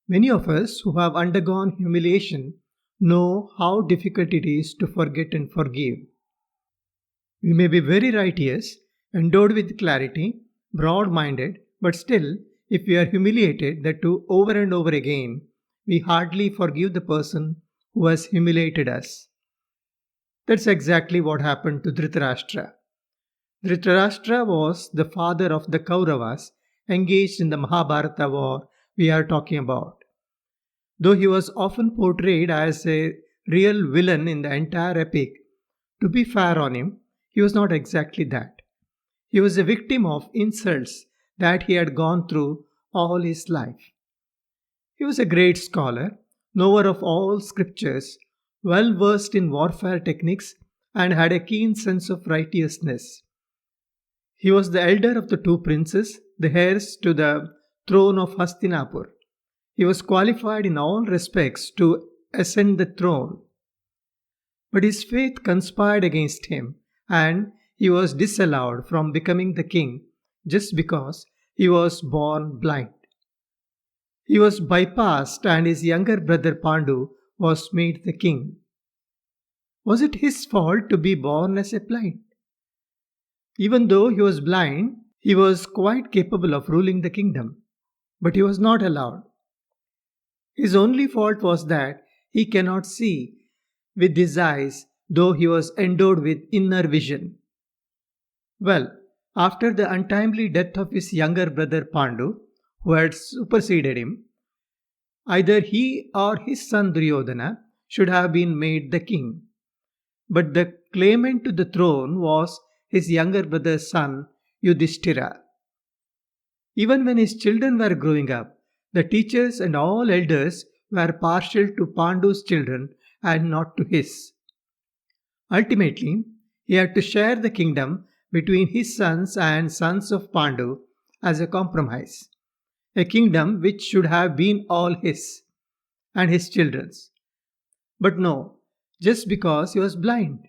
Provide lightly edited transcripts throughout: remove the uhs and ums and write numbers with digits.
Many of us who have undergone humiliation know how difficult it is to forget and forgive. We may be very righteous, endowed with clarity, broad minded, but still, if we are humiliated, that too over and over again, we hardly forgive the person who has humiliated us. That's exactly what happened to Dhritarashtra. Dhritarashtra was the father of the Kauravas engaged in the Mahabharata war we are talking about. Though he was often portrayed as a real villain in the entire epic, to be fair on him, he was not exactly that. He was a victim of insults that he had gone through all his life. He was a great scholar, knower of all scriptures, well versed in warfare techniques, and had a keen sense of righteousness. He was the elder of the two princes, the heirs to the throne of Hastinapur. He was qualified in all respects to ascend the throne. But his faith conspired against him, and he was disallowed from becoming the king just because he was born blind. He was bypassed, and his younger brother Pandu was made the king. Was it his fault to be born as a blind? Even though he was blind, he was quite capable of ruling the kingdom, but he was not allowed. His only fault was that he cannot see with his eyes, though he was endowed with inner vision. Well, after the untimely death of his younger brother Pandu, who had superseded him, either he or his son Duryodhana should have been made the king. But the claimant to the throne was his younger brother's son Yudhishthira. Even when his children were growing up, the teachers and all elders were partial to Pandu's children and not to his. Ultimately, he had to share the kingdom between his sons and sons of Pandu as a compromise, a kingdom which should have been all his and his children's. But no, just because he was blind.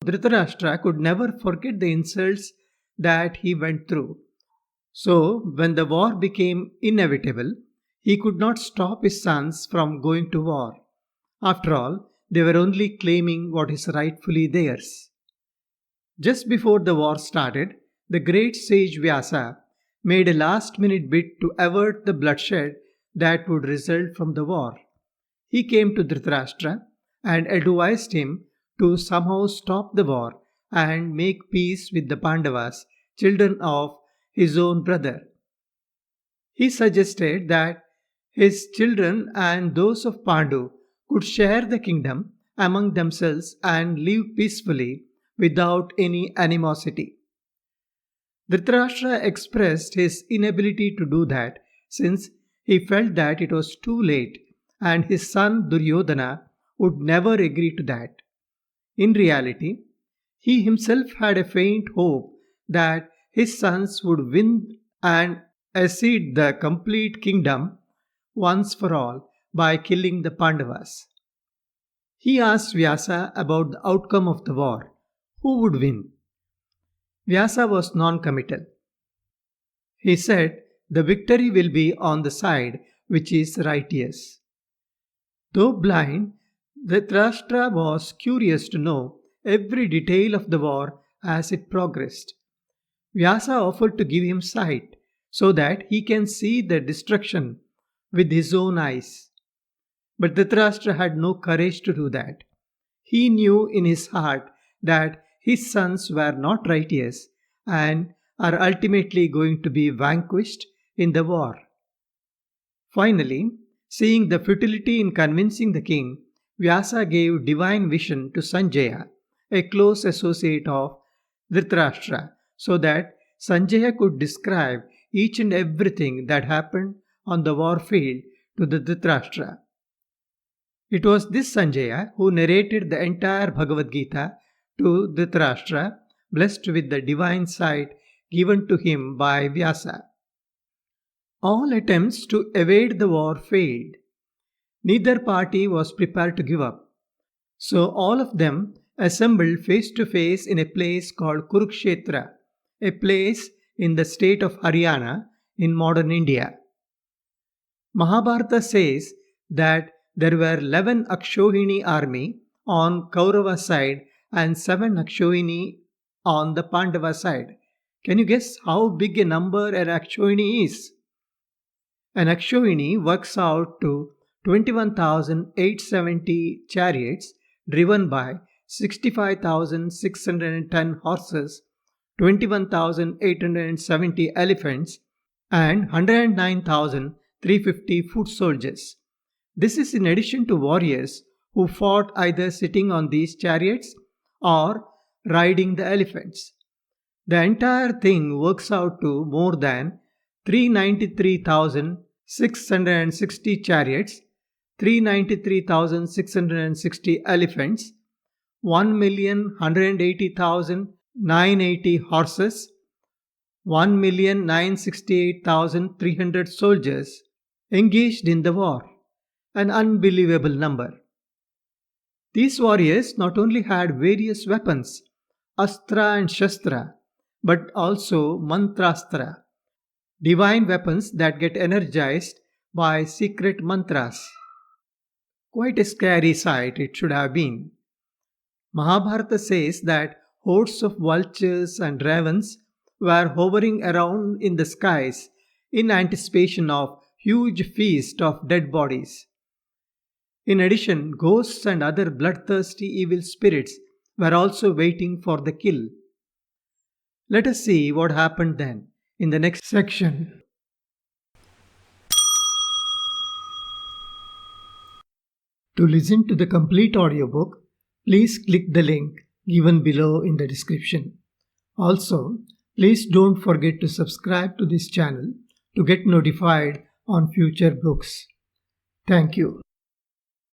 Dhritarashtra could never forget the insults that he went through. So, when the war became inevitable, he could not stop his sons from going to war. After all, they were only claiming what is rightfully theirs. Just before the war started, the great sage Vyasa made a last minute bid to avert the bloodshed that would result from the war. He came to Dhritarashtra and advised him to somehow stop the war and make peace with the Pandavas, children of his own brother. He suggested that his children and those of Pandu could share the kingdom among themselves and live peacefully without any animosity. Dhritarashtra expressed his inability to do that since he felt that it was too late and his son Duryodhana would never agree to that. In reality, he himself had a faint hope that his sons would win and accede the complete kingdom once for all by killing the Pandavas. He asked Vyasa about the outcome of the war. Who would win? Vyasa was non-committal. He said, the victory will be on the side which is righteous. Though blind, Dhritarashtra was curious to know every detail of the war as it progressed. Vyasa offered to give him sight so that he can see the destruction with his own eyes. But Dhritarashtra had no courage to do that. He knew in his heart that his sons were not righteous and are ultimately going to be vanquished in the war. Finally, seeing the futility in convincing the king, Vyasa gave divine vision to Sanjaya, a close associate of Dhritarashtra, so that Sanjaya could describe each and everything that happened on the war field to the Dhritarashtra. It was this Sanjaya who narrated the entire Bhagavad Gita to Dhritarashtra, blessed with the divine sight given to him by Vyasa. All attempts to evade the war failed. Neither party was prepared to give up. So all of them assembled face to face in a place called Kurukshetra, a place in the state of Haryana in modern India. Mahabharata says that there were 11 Akshohini army on Kaurava side and 7 Akshohini on the Pandava side. Can you guess how big a number an Akshohini is? An Akshohini works out to 21,870 chariots driven by 65,610 horses, 21,870 elephants, and 109,350 foot soldiers. This is in addition to warriors who fought either sitting on these chariots or riding the elephants. The entire thing works out to more than 393,660 chariots, 393,660 elephants, 1,180,980 horses, 1,968,300 soldiers engaged in the war. An unbelievable number. These warriors not only had various weapons, astra and shastra, but also mantrastra, divine weapons that get energized by secret mantras. Quite a scary sight it should have been. Mahabharata says that hordes of vultures and ravens were hovering around in the skies in anticipation of huge feast of dead bodies. In addition, ghosts and other bloodthirsty evil spirits were also waiting for the kill. Let us see what happened then in the next section. To listen to the complete audiobook, please click the link given below in the description. Also, please don't forget to subscribe to this channel to get notified on future books. Thank you.